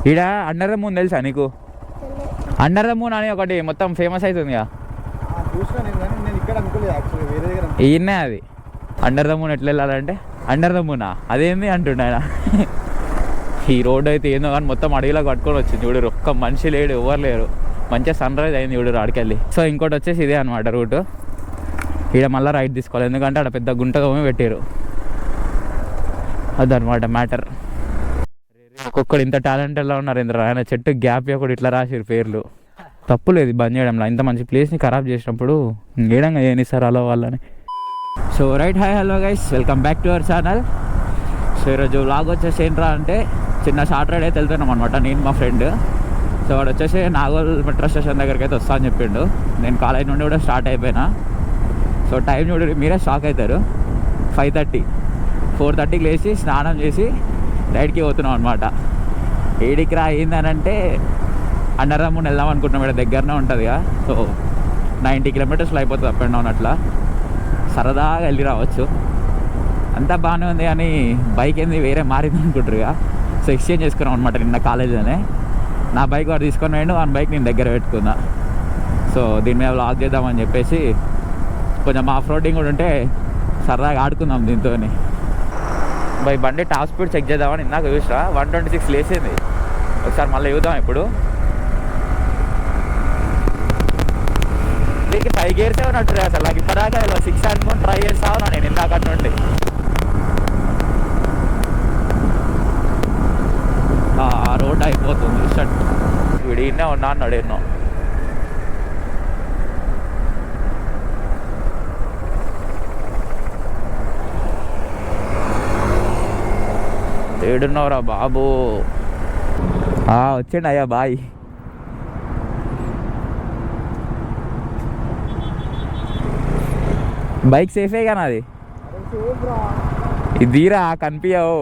ఈడ under the moon తెలుసా నీకు? అండర్ ద మూన్ అని ఒకటి మొత్తం ఫేమస్ అవుతుంది కదా, ఈయన్నే అది. అండర్ ద మూన్ ఎట్లా వెళ్ళాలంటే అండర్ ద మూనా అదేంది అంటుండ ఆయన. ఈ రోడ్డు అయితే ఏందో కానీ మొత్తం అడవిలో కట్టుకొని వచ్చింది చూడు, ఒక్క మనిషి లేడు, ఎవరు లేరు. మంచిగా సన్ రైజ్ అయింది చూడు ఆడికెళ్ళి. సో ఇంకోటి వచ్చేసి ఇదే అనమాట రూటు. ఈడ మళ్ళీ రైట్ తీసుకోవాలి, ఎందుకంటే అక్కడ పెద్ద గుంటగా పెట్టారు. అదనమాట మ్యాటర్. ఒక్కొక్కడు ఇంత టాలెంట్ ఎలా ఉన్నారు ఇంద్ర, ఆయన చెట్టు గ్యాప్ ఒకటి ఇట్లా రాసిరు పేర్లు. తప్పు లేదు బంద్ చేయడంలో, ఇంత మంచి ప్లేస్ని ఖరాబ్ చేసినప్పుడు ఏడంగా ఏనిస్తారు అలా వాళ్ళని. So right, hi hello guys, welcome back to our channel. So ఈరోజు వ్లాగ్ వచ్చేసి ఏంట్రా అంటే చిన్న షార్ట్ రైడ్ అయితే వెళ్తున్నాం అనమాట, నేను మా ఫ్రెండ్. సో వాడు వచ్చేసి నాగోల్ మెట్రో స్టేషన్ దగ్గరికి అయితే వస్తా అని చెప్పిండు. నేను కాలేజ్ నుండి కూడా స్టార్ట్ అయిపోయినా. సో టైం చూడండి మీరే షాక్ అవుతారు. 5:30, 4:30కి లేచి స్నానం చేసి రైడ్కి పోతున్నాం అనమాట. ఏడికి రా ఏందనంటే అండర్ ద మూన్ వెళ్దాం అనుకుంటున్నాం, ఇక్కడ దగ్గరనే ఉంటుంది కదా. సో 90 కిలోమీటర్స్లో అయిపోతుంది అప్ అండ్ డౌన్. అట్లా సరదాగా వెళ్ళి రావచ్చు, అంతా బాగానే ఉంది. కానీ బైక్ ఏంది వేరే మారింది అనుకుంటారు కదా. సో ఎక్స్చేంజ్ చేసుకున్నాం అనమాట నిన్న కాలేజీలోనే. నా బైక్ వాడు తీసుకొని పోయిండు, వాని బైక్ నేను దగ్గర పెట్టుకున్నా. సో దీని మీద వ్లాగ్ చేద్దామని చెప్పేసి కొంచెం ఆఫ్ రోడింగ్ కూడా ఉంటే సరదాగా ఆడుకుందాం దీంతో. బై బండి టాప్ స్పీడ్ చెక్ చేద్దామని ఇందాక చూసా 126 లేసింది. ఒకసారి మళ్ళీ చూద్దాం ఇప్పుడు. దీనికి 5 గేర్సే ఉన్నట్టు అసలు నాకు ఇప్పటిదాకా 6 అనుకుని ట్రై చేస్తా ఉన్నా నేను ఇందాక నుండి. ఆ రోడ్ అయిపోతుంది షట్, వీడినే ఉన్నా అన్నాడు ఎన్నో. ఏడున్నావురా బాబు? వచ్చిండు అయ్యా బాయ్. బైక్ సేఫే కానీ అది ఇదిరా కనిపించవు.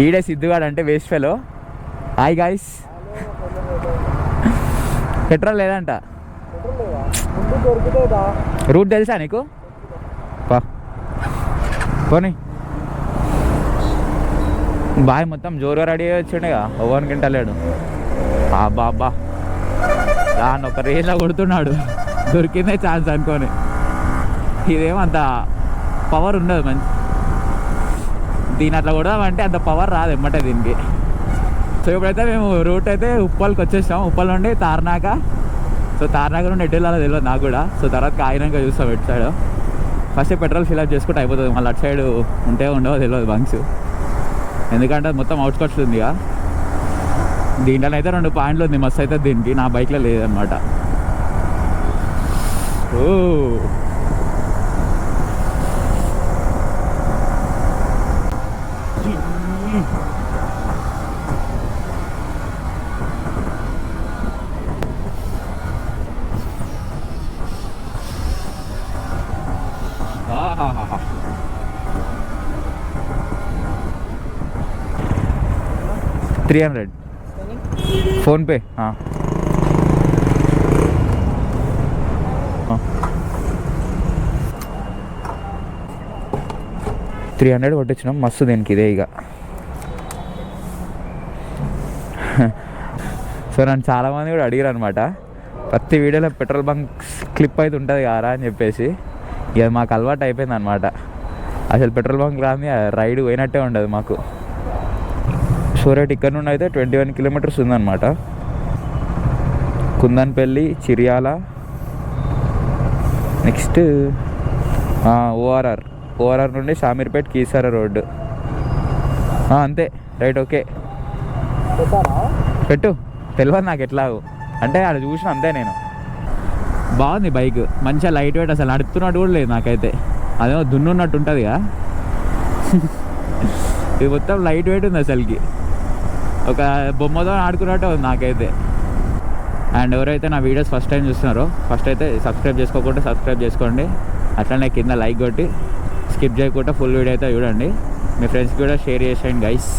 ఈడే సిద్ధుగాడు అంటే waste fellow. Hi guys. Petrol లేదంట. రూట్ తెలుసా నీకు? పోనీ బాయ్ మొత్తం జోరుగా రెడీ అయ్యి వచ్చిండేగా, ఓవెన్ గింటలేడు. బాబా దాన్ని ఒక రేలా కొడుతున్నాడు, దొరికిందే ఛాన్స్ అనుకోని. ఇదేమంత పవర్ ఉండదు మంచి, దీని అట్లా కొడదామంటే అంత పవర్ రాదు ఎమ్మటే దీనికి. సో ఇప్పుడైతే మేము రూట్ అయితే ఉప్పల్కి వచ్చేసాం, ఉప్పల్ నుండి తార్నాక. సో తార్నాక నుండి ఎటు వెళ్ళాలో తెలియదు నాకు కూడా. సో తర్వాత కాయినాక చూస్తాం ఎటు సైడ్. ఫస్ట్ పెట్రోల్ ఫిల్అప్ చేసుకుంటే అయిపోతుంది, మళ్ళీ అటు సైడ్ ఉంటే ఉండవో తెలియదు బంక్స్, ఎందుకంటే అది మొత్తం అవుట్స్కట్స్ ఉంది కదా. దీంట్లో అయితే 2 పాయింట్లు ఉంది మస్తు అయితే, దీనికి నా బైక్లో లేదనమాట. ఓ $300 ఫోన్పే. 300 కొట్టించినాం మస్తు దీనికి ఇదే ఇక. సో నన్ను చాలామంది కూడా అడిగారు అనమాట, ప్రతి వీడియోలో పెట్రోల్ బంక్స్ క్లిప్ అయితే ఉంటుంది కదా అని చెప్పేసి. ఇక మాకు అలవాటు అయిపోయింది అనమాట, అసలు పెట్రోల్ బంక్ రాని రైడ్ పోయినట్టే ఉండదు మాకు. సో రైట్ ఇక్కడ నుండి అయితే 21 కిలోమీటర్స్ ఉందన్నమాట. కుందన్పల్లి, చిర్యాల, నెక్స్ట్ ఓఆర్ఆర్ నుండి షామీర్పేట్, కీసర రోడ్డు. అంతే రైట్. ఓకే పెట్టు, తెలియదు నాకు ఎట్లాగో అంటే అక్కడ చూసిన అంతే నేను. బాగుంది బైక్, మంచిగా లైట్ వెయిట్, అసలు నడుపుతున్నట్టు కూడా లేదు నాకైతే. అదేమో దున్నున్నట్టు ఉంటుంది కదా, ఇది మొత్తం లైట్ వెయిట్ ఉంది అసలుకి, ఒక బొమ్మతో ఆడుకున్నట్టే ఉంది నాకైతే. అండ్ ఎవరైతే నా వీడియోస్ ఫస్ట్ టైం చూస్తున్నారో ఫస్ట్ అయితే సబ్స్క్రైబ్ చేసుకోకుండా సబ్స్క్రైబ్ చేసుకోండి. అట్లనే కింద లైక్ కొట్టి స్కిప్ చేయకుండా ఫుల్ వీడియో అయితే చూడండి. మీ ఫ్రెండ్స్కి కూడా షేర్ చేసేయండి గైస్.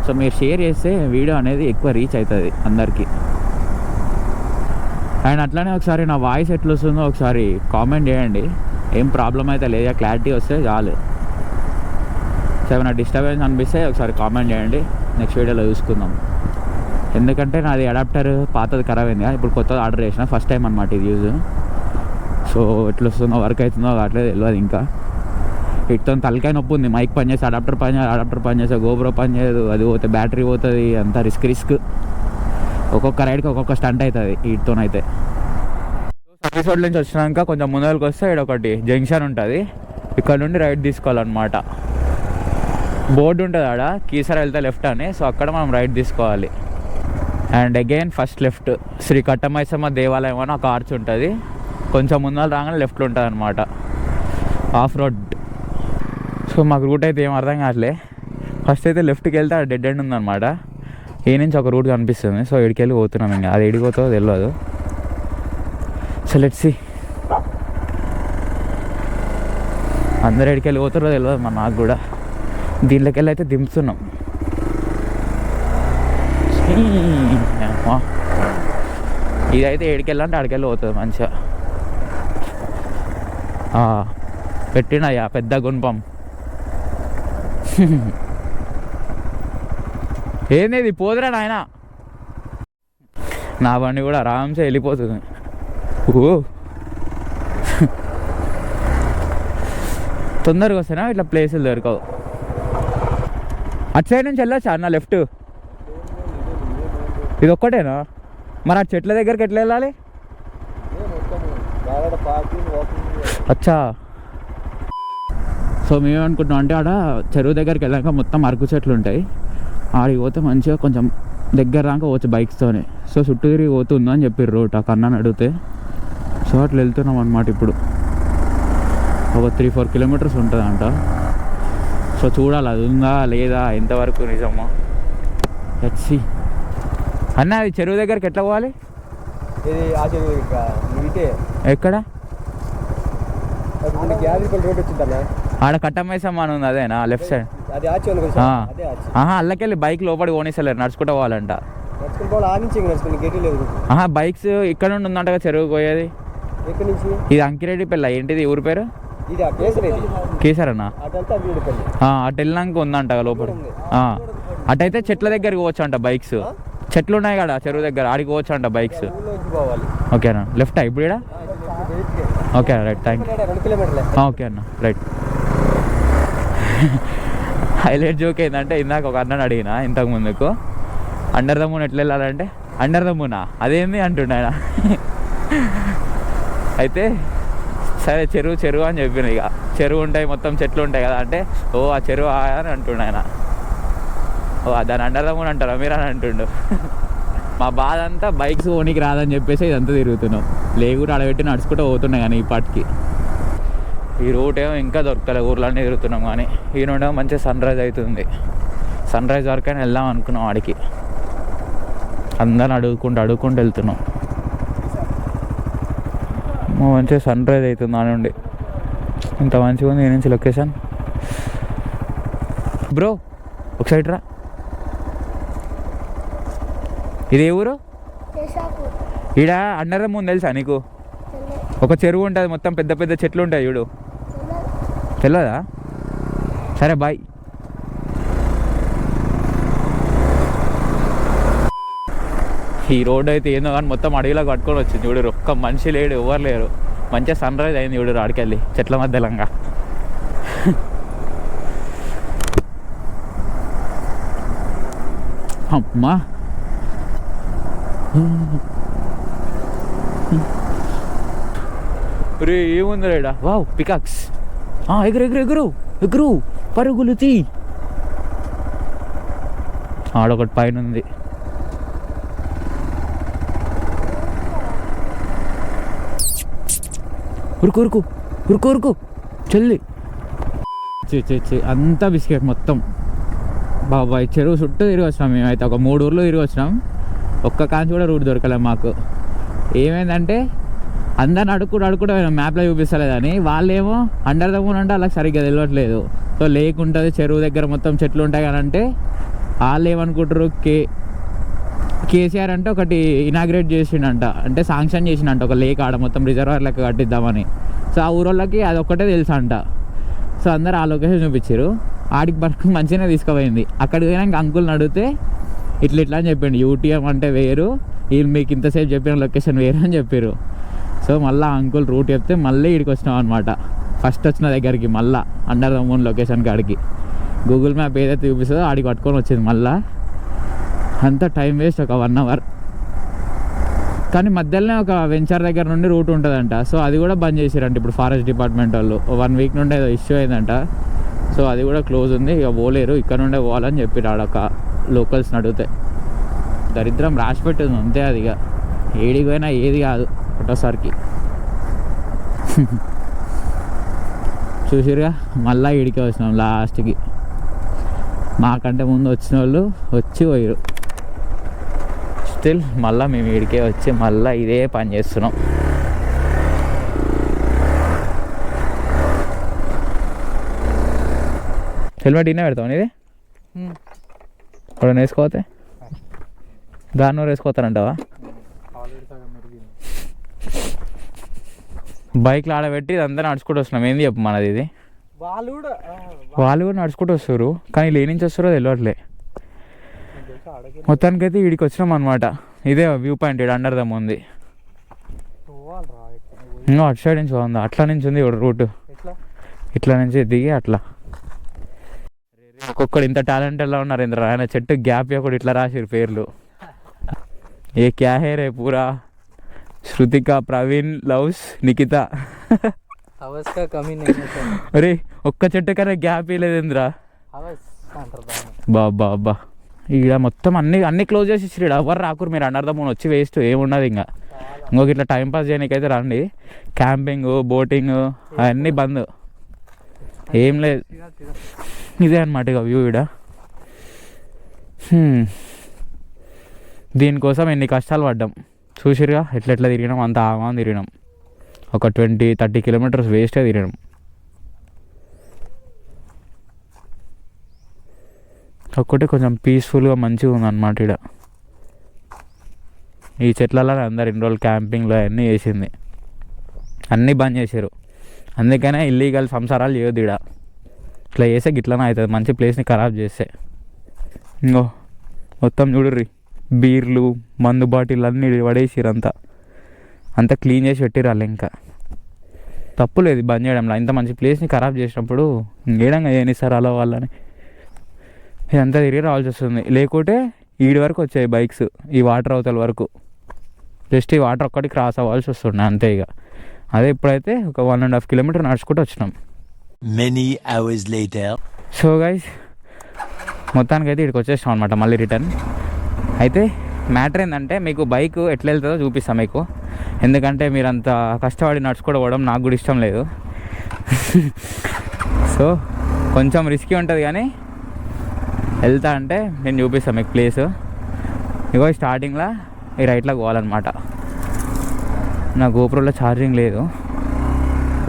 సో మీరు షేర్ చేస్తే వీడియో అనేది ఎక్కువ రీచ్ అవుతుంది అందరికీ. అండ్ అట్లనే ఒకసారి నా వాయిస్ ఎట్లా వస్తుందో ఒకసారి కామెంట్ చేయండి. ఏం ప్రాబ్లం అయితే లేదా, క్లారిటీ వస్తే చాలు. సో ఏమైనా డిస్టర్బెన్స్ అనిపిస్తే ఒకసారి కామెంట్ చేయండి, నెక్స్ట్ వీడియోలో చూసుకుందాం. ఎందుకంటే నాది అడాప్టర్ పాతది ఖరాబ్ అయింది, ఇప్పుడు కొత్తది ఆర్డర్ చేసిన, ఫస్ట్ టైం అనమాట ఇది యూజ్. సో ఎట్లా వస్తుందో వర్క్ అవుతుందో కావట్లేదు తెలియదు ఇంకా. వీటితో తలకాయ నొప్పి ఉంది, మైక్ పని చేస్తే అడాప్టర్ పని చేస్తే గోప్రో పని చేయదు, అది పోతే బ్యాటరీ పోతుంది, అంతా రిస్క్. ఒక్కొక్క రైడ్కి ఒక్కొక్క స్టంట్ అవుతుంది వీటితోనైతే. సర్వీస్ రోడ్ నుంచి వచ్చినాక కొంచెం ముందరికి వస్తే ఇక్కడ ఒకటి జంక్షన్ ఉంటుంది, ఇక్కడ నుండి రైట్ తీసుకోవాలన్నమాట. బోర్డు ఉంటుంది ఆడ, కీసర వెళ్తే లెఫ్ట్ అని, సో అక్కడ మనం రైట్ తీసుకోవాలి. And again first left Shri Kattamaisamma దేవాలయం అని ఒక ఆర్చ్ ఉంటుంది, కొంచెం ముందర రాగానే లెఫ్ట్లో ఉంటుంది అనమాట, ఆఫ్ రోడ్. సో మాకు రూట్ అయితే ఏం అర్థం కావట్లే. ఫస్ట్ అయితే లెఫ్ట్కి వెళ్తే ఆ డెడ్ ఎండ్ ఉందన్నమాట, ఈ నుంచి ఒక రూట్ కనిపిస్తుంది. సో ఇడికి వెళ్ళి పోతున్నాం, ఇంకా అది ఎడిపోతుందో తెలియదు. సో లెట్స్ సీ, అందరు ఎడికి వెళ్ళి పోతారో తెలియదు మరి నాకు కూడా. దీంట్లోకి వెళ్ళి అయితే దింపుతున్నాం. ఇదైతే ఏడికి వెళ్ళాలంటే ఆడికెళ్ళి పోతుంది మంచిగా. పెట్టినయ్యా పెద్ద గుణపం. ఏంది పోదురా నాయన, నా బండి కూడా ఆరామ్సే వెళ్ళిపోతుంది. తొందరగా వస్తేనా ఇట్లా ప్లేసులు దొరకవు. అటు సైడ్ నుంచి వెళ్ళొచ్చా అన్న లెఫ్ట్? ఇది ఒక్కటేనా? మరి ఆ చెట్ల దగ్గరికి ఎట్లా వెళ్ళాలి? అచ్చా. సో మేమేమనుకుంటున్నాం అంటే ఆడ చెరువు దగ్గరికి వెళ్ళాక మొత్తం అరకు చెట్లు ఉంటాయి, ఆడికి పోతే మంచిగా కొంచెం దగ్గర రాక పోవచ్చు బైక్స్తోనే. సో చుట్టూ తిరిగి పోతుందా అని చెప్పారు రోడ్, ఆ కన్నాను అడిగితే. సో అట్లా వెళ్తున్నాం అన్నమాట. ఇప్పుడు ఒక 3-4 కిలోమీటర్స్ ఉంటుందంట. సో చూడాలి అది ఉందా లేదా, ఎంతవరకు నిజమా. వచ్చి అన్న అది చెరువు దగ్గరికి ఎట్లా పోవాలి? ఎక్కడ? ఆడ కట్టమైసమ్మ అని ఉంది, అదేనా లెఫ్ట్ సైడ్? అల్లకెళ్ళి బైక్ లోపలికి పోనీసలేరు, నడుచుకుంటూ పోవాలంట. బైక్స్ ఇక్కడ నుండి ఉందంట చెరువుకి పోయేది. ఇది అంకిరెడ్డిపల్లి, ఏంటిది ఊరి పేరు? కేసరన్నా? అటు వెళ్ళినాక ఉందంట లోపల. అటైతే చెట్ల దగ్గరికి పోవచ్చు అంట బైక్స్, చెట్లు ఉన్నాయి కదా చెరువు దగ్గర, ఆడికి పోవచ్చు అంట బైక్స్. ఓకేనా లెఫ్ట్ ఇప్పుడు ఇక్కడ? Okay right, thank you. Okay అన్న రైట్. హైలైట్ జోక్ ఏంటంటే ఇందాక ఒక అన్నని అడిగిన ఇంతకు ముందుకు, అండర్ ద మూన్ ఎట్లా వెళ్ళాలంటే, అండర్ ద మూనా అదేంది అంటుండ ఆయన. అయితే సరే చెరువు అని చెప్పిన, ఇక చెరువు ఉంటాయి మొత్తం చెట్లు ఉంటాయి కదా అంటే, ఓ ఆ చెరువు అని అంటుండ ఆయన. ఓ దాని అండర్ ద మూన్ అంటారా మీరు అని అంటుండు. మా బాధ అంతా బైక్స్ ఓనికి రాదని చెప్పేసి ఇదంతా తిరుగుతున్నాం, లేకుండా ఆడబెట్టి నడుచుకుంటూ పోతున్నాయి. కానీ ఈ పాటికి ఈ రూట్ ఏమో ఇంకా దొరకలే, ఊర్లన్నీ తిరుగుతున్నాం. కానీ ఈ నుండేమో మంచిగా సన్ రైజ్ అవుతుంది, సన్ రైజ్ వరకైనా వెళ్దాం అనుకున్నాం ఆడికి. అందరిని అడుగుకుంటూ వెళ్తున్నాం. మంచిగా సన్ రైజ్ అవుతుంది ఆ నుండి, ఇంత మంచిగా ఉంది ఈ నుంచి లొకేషన్. బ్రో ఒకసైడ్ రా, ఇది ఏ ఊరు? ఈడ అండర్ ద మూన్ తెలుసా నీకు? ఒక చెరువు ఉంటుంది, మొత్తం పెద్ద పెద్ద చెట్లు ఉంటాయి చూడు, తెలియదా? సరే బాయ్. ఈ రోడ్ అయితే ఏందో కానీ మొత్తం అడవిలో కట్టుకొని వచ్చింది చూడు, ఒక్క మనిషి లేడు, ఎవరు లేరు. మంచిగా సన్ రైజ్ అయింది చూడు ఆడికెళ్ళి చెట్ల మధ్యలంగా. అమ్మా రే ఏముంది రేడా, వావ్ పికాక్స్. ఎగురు పరుగులు తీ. ఆడొకటి పైన ఉంది. ఉరుకు చెల్లి. అంతా బిస్కెట్ మొత్తం. బాబాయ్ చెరువు చుట్టూ తిరిగి వచ్చినాం మేమైతే, ఒక 3 ఊర్లు తిరిగి వచ్చినాం, ఒక్క కాంచి కూడా రూట్ దొరకలేదు మాకు. ఏమైందంటే అందరిని అడుక్కుంటూ మ్యాప్లో చూపిస్తలేదని, వాళ్ళేమో అండర్ ద మూన్ అంటే అలా సరిగ్గా తెలియట్లేదు. సో లేక్ ఉంటుంది చెరువు దగ్గర, మొత్తం చెట్లు ఉంటాయి కానీ అంటే వాళ్ళు ఏమనుకుంటారు, కేసీఆర్ అంటే ఒకటి ఇనాగ్రేట్ చేసిండంట, అంటే శాంక్షన్ చేసిండంట ఒక లేక్ ఆడ మొత్తం రిజర్వాయర్ లెక్క కట్టిద్దామని. సో ఆ ఊరోళ్ళకి అది ఒక్కటే తెలుసు అంట. సో అందరు ఆ లొకేషన్ చూపించారు. ఆడికి పట్టుకుని మంచిగానే తీసుకుపోయింది. అక్కడికి పోయినాక అంకుల్ని అడిగితే ఇట్లా ఇట్లా అని చెప్పిండు, యూటీఎం అంటే వేరు, వీళ్ళు మీకు ఇంతసేపు చెప్పిన లొకేషన్ వేరు అని చెప్పారు. సో మళ్ళీ అంకుల్ రూట్ చెప్తే మళ్ళీ ఇక్కడికి వచ్చినాం అనమాట. ఫస్ట్ వచ్చిన దగ్గరికి మళ్ళీ అండర్ ద మూన్ లొకేషన్ కాడికి గూగుల్ మ్యాప్ ఏదైతే చూపిస్తుందో ఆడికి పట్టుకొని వచ్చింది. మళ్ళీ అంత టైం వేస్ట్, ఒక 1 hour. కానీ మధ్యలోనే ఒక వెంచర్ దగ్గర నుండి రూట్ ఉంటుందంట. సో అది కూడా బంద్ చేసారంట ఇప్పుడు ఫారెస్ట్ డిపార్ట్మెంట్ వాళ్ళు. 1 week నుండి ఏదో ఇష్యూ అయిందంట. సో అది కూడా క్లోజ్ ఉంది, ఇక పోలేరు, ఇక్కడ నుండే పోవాలని చెప్పారు ఆడొక లోకల్స్ని అడిగితే. దరిద్రం రాసి పెట్టింది అంతే, అది ఇక ఏడికి పోయినా ఏది కాదు ఒకటోసారికి. చూసిరుగా మళ్ళీ ఈడికే వచ్చినాం లాస్ట్కి. మాకంటే ముందు వచ్చిన వాళ్ళు వచ్చి పోయారు. స్టిల్ మళ్ళీ మేము ఈడికే వచ్చి మళ్ళీ ఇదే పని చేస్తున్నాం. హెల్మెట్ ఇన్నే పెడతాం ఇది ఇప్పుడు వేసుకోతే దాన్ని వేసుకోతానంటావా? బైక్లో ఆడబెట్టి ఇదంతా నడుచుకుంటూ వస్తున్నాం. ఏంది చెప్పు మనది ఇది. వాళ్ళు కూడా నడుచుకుంటూ వస్తారు, కానీ వీళ్ళు ఏ నుంచి వస్తారో తెలియట్లే. మొత్తానికైతే వీడికి వచ్చినాం అనమాట. ఇదే వ్యూ పాయింట్, ఇక్కడ అండర్ దమ్ ఉంది. ఇంకా అటు సైడ్ నుంచి బాగుంది, అట్లా నుంచి ఉంది రూట్. ఇట్లా నుంచి దిగి అట్లా. ఒక్కొక్కడు ఇంత టాలెంట్ ఎలా ఉన్నారు ఇంద్ర, ఆయన చెట్టు గ్యాప్ ఒకటి ఇట్లా రాసిరు పేర్లు. ఏ క్యా హే రే పూరా, శృతిక, ప్రవీణ్, లవ్స్, నిఖిత. అరే ఒక్క చెట్టు కన్నా గ్యాప్ ఇవ్వలేదు ఇంద్ర. బాబా అబ్బా, ఇక్కడ మొత్తం అన్ని క్లోజ్ చేసి ఇక్కడ ఎవరు రాకురు. మీరు అండర్ ద మూన్ వచ్చి వేస్ట్, ఏమున్నది ఇంకా. ఇంకొక ఇట్లా టైంపాస్ చేయడానికైతే రండి. క్యాంపింగ్, బోటింగ్ అవన్నీ బంద్, ఏం లేదు. ఇదే అనమాట ఇక వ్యూ ఇక్కడ. దీనికోసం ఎన్ని కష్టాలు పడ్డాం చూసిరుగా. ఎట్లా తిరిగినాం, అంత ఆమాం తిరిగినాం. ఒక 20-30 kilometers వేస్టే తిరిగినాం. ఒక్కటి కొంచెం పీస్ఫుల్గా మంచిగా ఉందన్నమాట ఇక్కడ. ఈ చెట్లలో అందరు ఇన్ని రోజులు క్యాంపింగ్లో అన్నీ చేసింది, అన్నీ బంద్ చేశారు. అందుకనే ఇల్లీగల్ సంసారాలు చేయొద్దు ఇక్కడ. ఇట్లా చేస్తే గిట్లనే అవుతుంది, మంచి ప్లేస్ని ఖరాబ్ చేస్తే. ఇంకో మొత్తం చూడుర్రి, బీర్లు, మందు బాటిల్ అన్నీ పడేసిరు. అంతా క్లీన్ చేసి పెట్టిరు వాళ్ళు. ఇంకా తప్పు లేదు బంద్ చేయడంలో. ఇంత మంచి ప్లేస్ని ఖరాబ్ చేసినప్పుడు ఏడంగా ఏనిస్తారు అలా వాళ్ళని. ఇదంతా తిరిగి రావాల్సి వస్తుంది. లేకుంటే ఈడి వరకు వచ్చాయి బైక్స్, ఈ వాటర్ అవతల వరకు. జస్ట్ ఈ వాటర్ ఒక్కటి క్రాస్ అవ్వాల్సి వస్తుండే అంతే. ఇక అదే ఇప్పుడైతే ఒక 1.5 kilometers నడుచుకుంటూ వచ్చినాం. Many hours later. So guys మొత్తానికైతే ఇక్కడికి వచ్చేసాం అనమాట మళ్ళీ రిటర్న్. అయితే మ్యాటర్ ఏంటంటే మీకు బైక్ ఎట్లా వెళ్తుందో చూపిస్తాను మీకు. ఎందుకంటే మీరు అంత కష్టపడి నడుచుకోవడం నాకు కూడా ఇష్టం లేదు. సో కొంచెం రిస్కీ ఉంటుంది, కానీ వెళ్తా అంటే నేను చూపిస్తాను మీకు ప్లేస్. ఇగో స్టార్టింగ్లో ఈ రైట్లోకి పోవాలన్నమాట. నా గోప్రోలో ఛార్జింగ్ లేదు.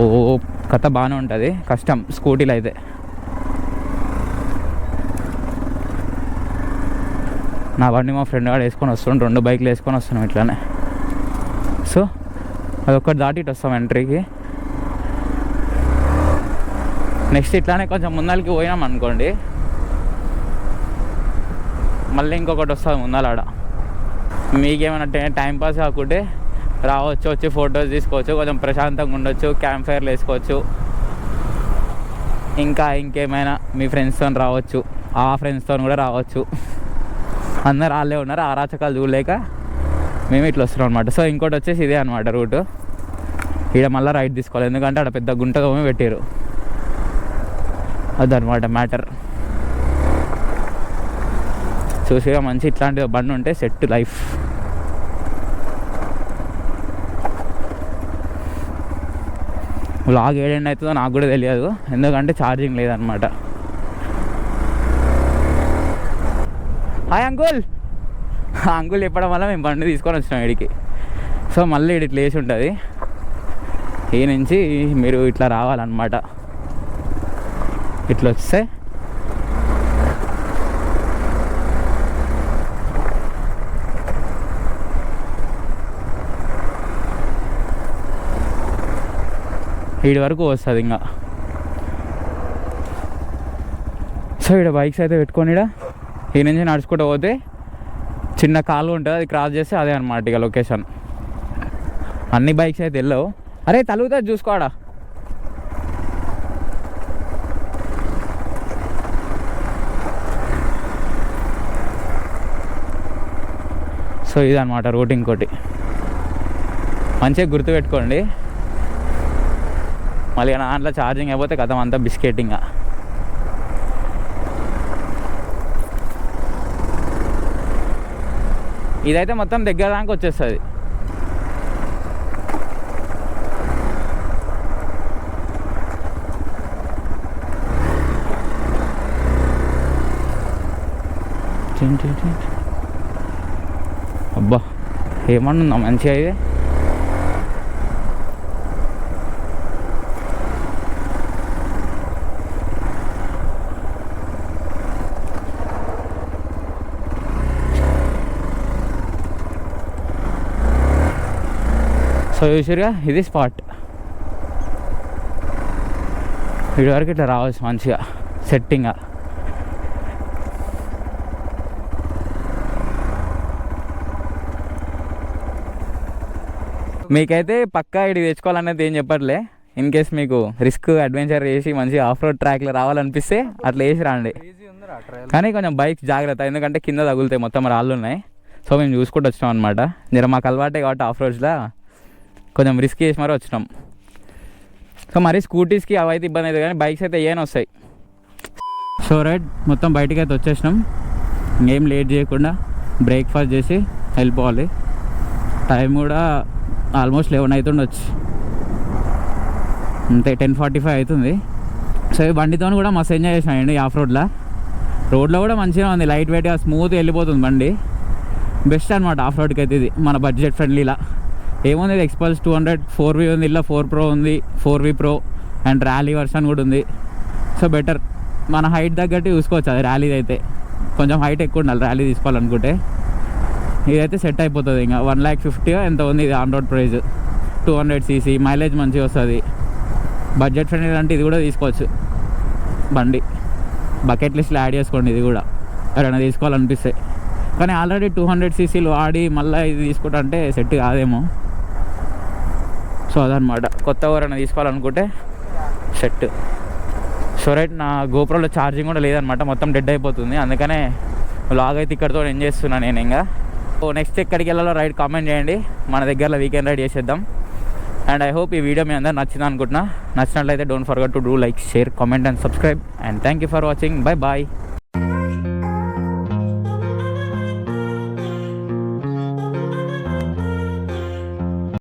ఓ కథ బాగానే ఉంటుంది, కష్టం స్కూటీలో అయితే. నా బండి మా ఫ్రెండ్ గారు వేసుకొని వస్తుండు, 2 బైక్లు వేసుకొని వస్తున్నాం ఇట్లానే. సో అదొక్కటి దాటి ఇటు వస్తాం ఎంట్రీకి. నెక్స్ట్ ఇట్లానే కొంచెం ముందలకి పోయినాం అనుకోండి, మళ్ళీ ఇంకొకటి వస్తుంది ముందలాడ. మీకేమైనా టైంపాస్ కాకుంటే రావచ్చు, వచ్చి ఫొటోస్ తీసుకోవచ్చు, కొంచెం ప్రశాంతంగా ఉండొచ్చు, క్యాంప్ ఫైర్లు వేసుకోవచ్చు. ఇంకా ఇంకేమైనా మీ ఫ్రెండ్స్తో రావచ్చు, ఆ ఫ్రెండ్స్తో కూడా రావచ్చు. అందరు వాళ్ళే ఉన్నారు, ఆరాచకాలు చూడలేక మేము ఇట్లా వస్తున్నాం అనమాట. సో ఇంకోటి వచ్చేసి ఇదే అనమాట రూటు. ఇక్కడ మళ్ళీ రైట్ తీసుకోవాలి, ఎందుకంటే అక్కడ పెద్ద గుంటగా పెట్టారు. అదనమాట మ్యాటర్. చూసిగా మంచి ఇట్లాంటి బండి ఉంటే సెట్ లైఫ్. లాగ్ ఏడెండ్ అవుతుందో నాకు కూడా తెలియదు, ఎందుకంటే ఛార్జింగ్ లేదనమాట. Hi uncle. అంకుల్ చెప్పడం వల్ల మేము బండి తీసుకొని వచ్చినాం ఇడికి. సో మళ్ళీ ఇటు ఇట్లా వేసి ఉంటుంది, ఈ నుంచి మీరు ఇట్లా రావాలన్నమాట. ఇట్లా వస్తే వీడి వరకు వస్తుంది. ఇంకా సో ఇక్కడ బైక్స్ అయితే పెట్టుకొని ఈ నుంచి నడుచుకుంటూ పోతే చిన్న కాలు ఉంటుంది, అది క్రాస్ చేస్తే అదే అనమాట ఇక లొకేషన్. అన్ని బైక్స్ అయితే వెళ్ళవు. అరే తలుగుతుంది చూసుకోడా. సో ఇదన్నమాట రూట్. ఇంకోటి మంచిగా గుర్తుపెట్టుకోండి, మళ్ళీ నా దాంట్లో ఛార్జింగ్ అయిపోతే కథం అంతా బిస్కెటింగ్. ఇదైతే మొత్తం దగ్గర దాకా వచ్చేస్తుంది. అబ్బా ఏమన్నా మంచిగా ఇది. సో చూసారుగా ఇది స్పాట్. వీడి వరకు ఇట్లా రావచ్చు మంచిగా సెట్టింగ్గా. మీకైతే పక్కా ఇది తెచ్చుకోవాలనేది ఏం చెప్పట్లే. ఇన్ కేస్ మీకు రిస్క్ అడ్వెంచర్ చేసి మంచిగా ఆఫ్ రోడ్ ట్రాక్లో రావాలనిపిస్తే అట్లా వేసి రండి. కానీ కొంచెం బైక్ జాగ్రత్త, ఎందుకంటే కింద తగులుతాయి, మొత్తం రాళ్ళు ఉన్నాయి. సో మేము చూసుకుంటూ వచ్చినాం అనమాట. జర మాకు అలవాటే కాబట్టి ఆఫ్ రోడ్స్లో కొంచెం రిస్క్ చేసి మరీ వచ్చినాం. సో మరి స్కూటీస్కి అవైతే ఇబ్బంది అవుతుంది, కానీ బైక్స్ అయితే ఏమైనా వస్తాయి. సో రైట్ మొత్తం బయటికి అయితే వచ్చేసినాం. ఇంకేం లేట్ చేయకుండా బ్రేక్ఫాస్ట్ చేసి వెళ్ళిపోవాలి. టైం కూడా ఆల్మోస్ట్ 11 అవుతుండొచ్చు, అంతే 10:45 అవుతుంది. సో ఈ బండితో కూడా మస్తు ఎంజాయ్ చేసినాయండి ఆఫ్ రోడ్లో. రోడ్లో కూడా మంచిగా ఉంది, లైట్ వెయిట్గా స్మూత్ వెళ్ళిపోతుంది బండి. బెస్ట్ అనమాట ఆఫ్ రోడ్కి అయితే ఇది, మన బడ్జెట్ ఫ్రెండ్లీలా. ఏముంది, ఇది ఎక్స్పల్స్ 200 4V ఉంది, ఇలా 4 Pro ఉంది, 4V Pro and rally version కూడా ఉంది. సో బెటర్, మన హైట్ తగ్గట్టు చూసుకోవచ్చు. అది ర్యాలీది అయితే కొంచెం హైట్ ఎక్కువ ఉండాలి ర్యాలీ తీసుకోవాలనుకుంటే. ఇదైతే సెట్ అయిపోతుంది. ఇంకా 1,50,000 ఎంత ఉంది ఇది on road price. 200cc, mileage మంచిగా వస్తుంది. బడ్జెట్ ఫ్రెండ్లీ అంటే ఇది కూడా తీసుకోవచ్చు బండి. బకెట్ లిస్ట్లో యాడ్ చేసుకోండి ఇది కూడా ఎవరైనా తీసుకోవాలనిపిస్తే. కానీ ఆల్రెడీ 200cc వాడి మళ్ళీ ఇది తీసుకుంటా అంటే సెట్ కాదేమో. సో అదనమాట, కొత్త ఎవరైనా తీసుకోవాలనుకుంటే సెట్. సో రైట్, నా గోప్రోలో ఛార్జింగ్ కూడా లేదనమాట, మొత్తం డెడ్ అయిపోతుంది. అందుకనే వ్లాగ్ అయితే ఇక్కడితో ఎండ్ చేస్తున్నాను నేను. ఇంకా నెక్స్ట్ ఎక్కడికి వెళ్ళాలో రైడ్ కామెంట్ చేయండి, మన దగ్గరలో వీకెండ్ రైడ్ చేసేద్దాం. అండ్ ఐ హోప్ ఈ వీడియో మీ అందరూ నచ్చింది అనుకుంటున్నా. నచ్చినట్లయితే don't forget to do like, share, comment and subscribe. And thank you for watching. Bye bye.